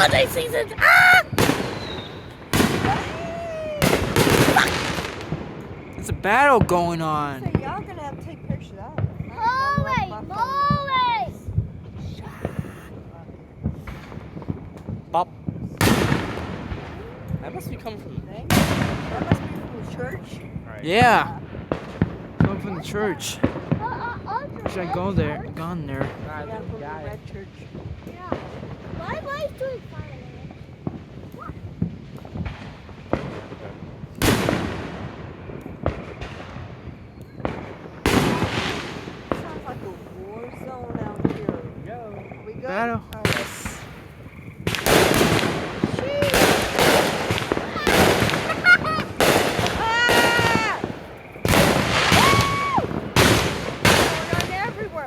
holiday season. Ah! There's a battle going on. So y'all gonna have to take pictures of that. Molly! Bop. That must be coming from. That must be from the church. Right. Yeah. Come from the church. Should I go there? Gone there. Nah, Yeah, the from the guy. red church. Yeah. Why am I doing fire? Sounds like a war zone out here. Go. We good? Battle. All right. Ah! Going on everywhere.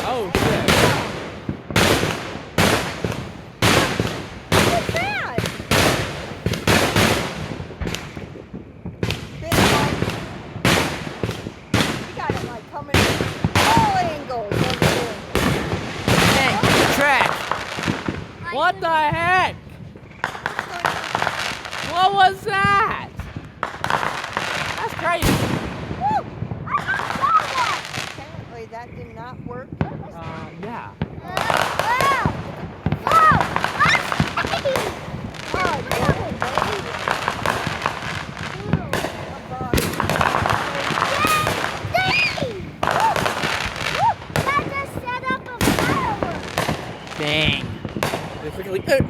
Oh shit. What's that? Big one. You got it like coming all angles over here. Dang, track. What the heck? What was that? That's crazy. Apparently that did not work. Yeah. Oh, devil, baby. Dang. Quickly. Quickly.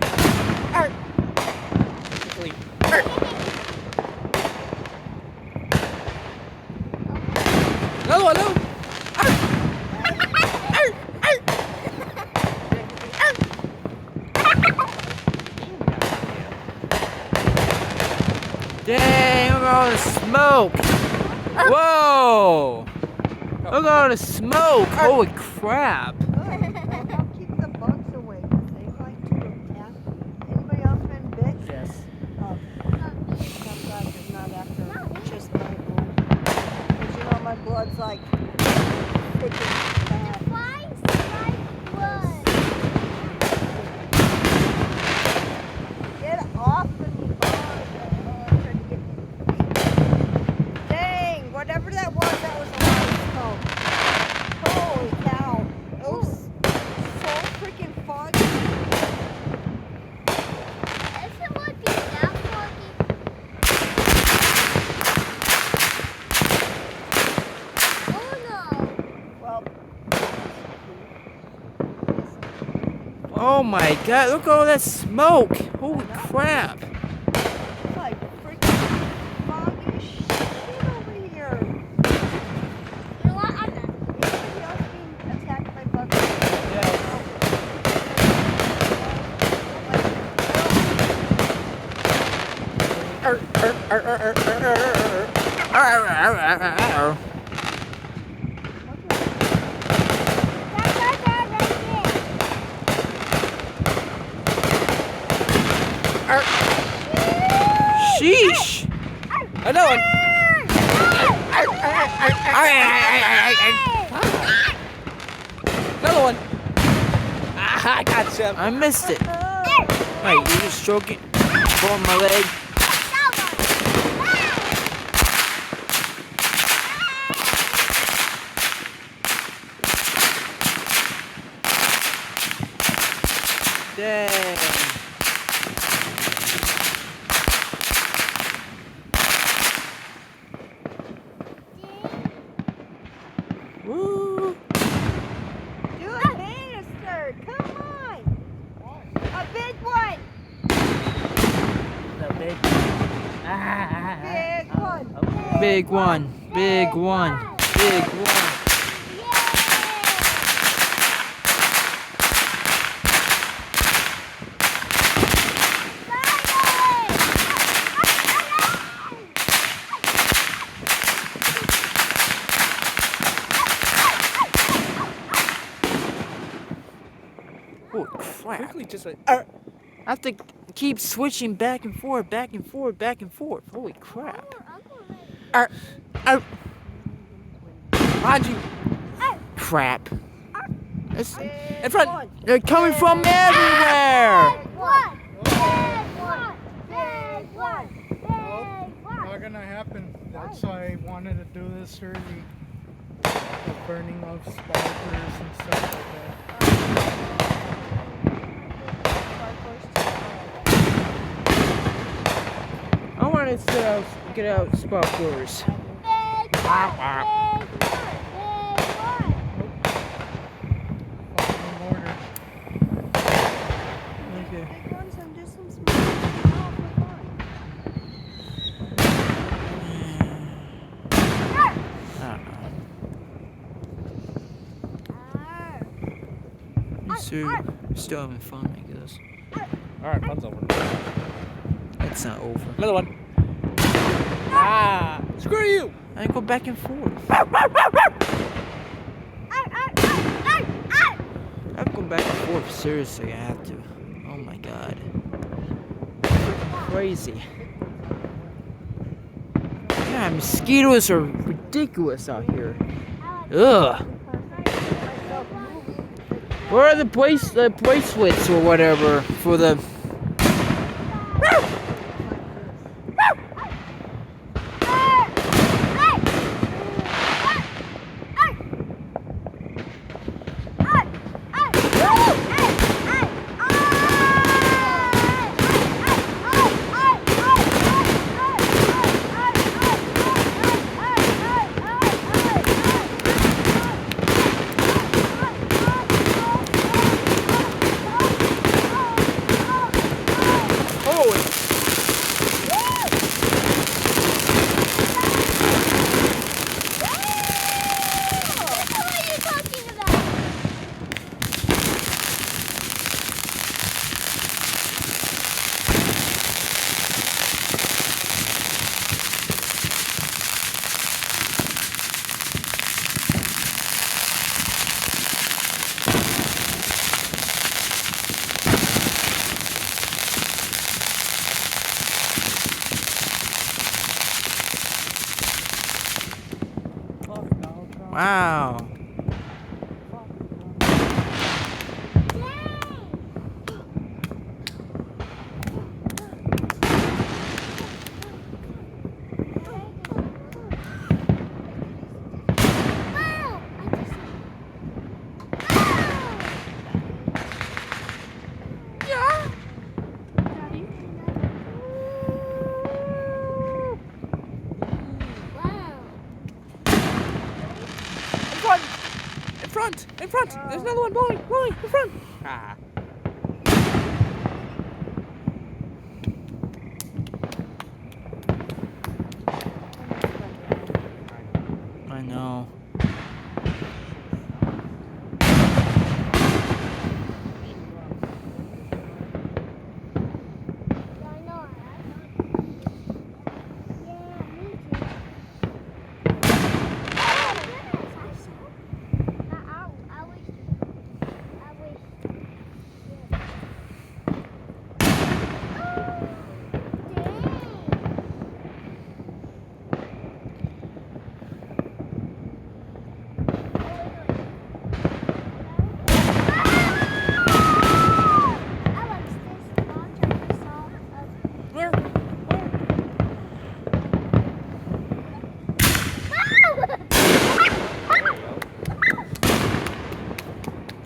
Another one. No. Dang, look at all the smoke. Whoa. Look at all the smoke. Holy crap. Help keep the bugs away because they like to attack. Anybody else been bit? Yes. Oh, I'm glad it's not after just my blood. Because you know my blood's like freaking bad. Get off of me, Bob. I'm trying to get... Dang, whatever that was a lot of smoke. Holy cow. It was so freaking foggy. Well, Oh my god, look at all that smoke. Holy crap. it's like freaking foggy as shit over here. Anybody else being attacked by bugs? Sheesh. Another one. Another one. Ah, I gotcha. I missed it. Hey, you just stroking. Pulling my leg. Dang. Woo. Do a canister. Come on. A big one. The big. Big one. Big one. Big one. Big one. Holy crap. Quickly, just like. I have to keep switching back and forth, back and forth, back and forth. Holy crap. Behind you. Crap. It's, In front. they're coming from everywhere. Big one. Big one. Big one. Big one. Not gonna happen. That's why I wanted to do this early. The burning of sparklers and stuff like that. I want to get out sparklers. Big one. Big one. Fucking mortar. Okay. Big ones and do some small ones. I don't know. Still having fun, I guess. Alright, fun's over. It's not over. Another one. Ah! Screw you! I go back and forth. I go back and forth. Seriously, I have to. Oh my god. Crazy. Yeah, mosquitoes are ridiculous out here. Ugh. Where are the bracelets or whatever for the? What are you talking about? Wow. In front! There's another one blowing! In front! Ah. I know.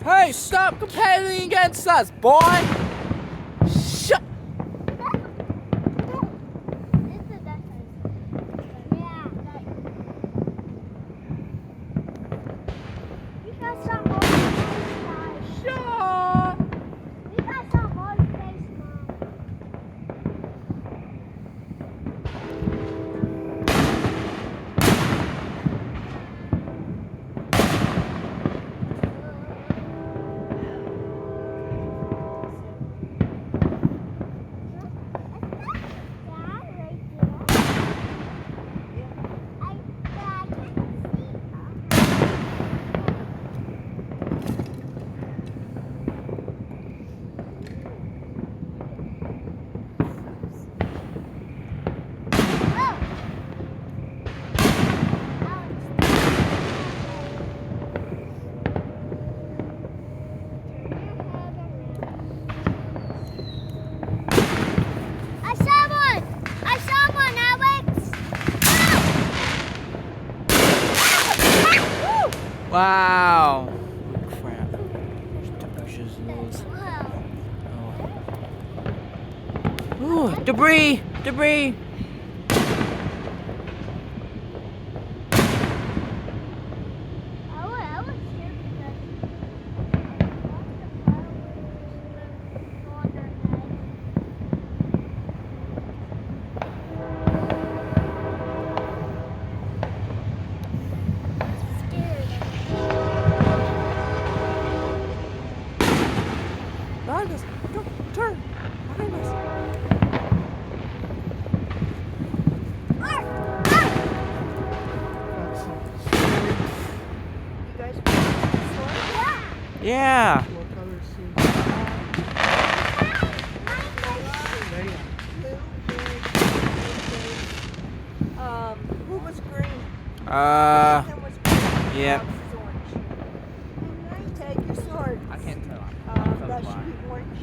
Hey, stop competing against us, boy! Shut! Shut! Wow. Holy crap. Temperature's lows. Oh. Ooh, debris! Debris! I was here because on their head. Behind us! Go! Turn! Behind us! That's some You guys want the sword? Yeah! what color suit? They Blue, green, who was green? Ethan was green. yep. Alex is orange. Take your sword. I can't tell. That should be orange.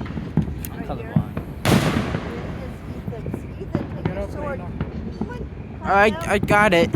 I'm Right here. colorblind. Here is Ethan's. Ethan, take Get your up, sword. Lena. Come on. climb I down. got it.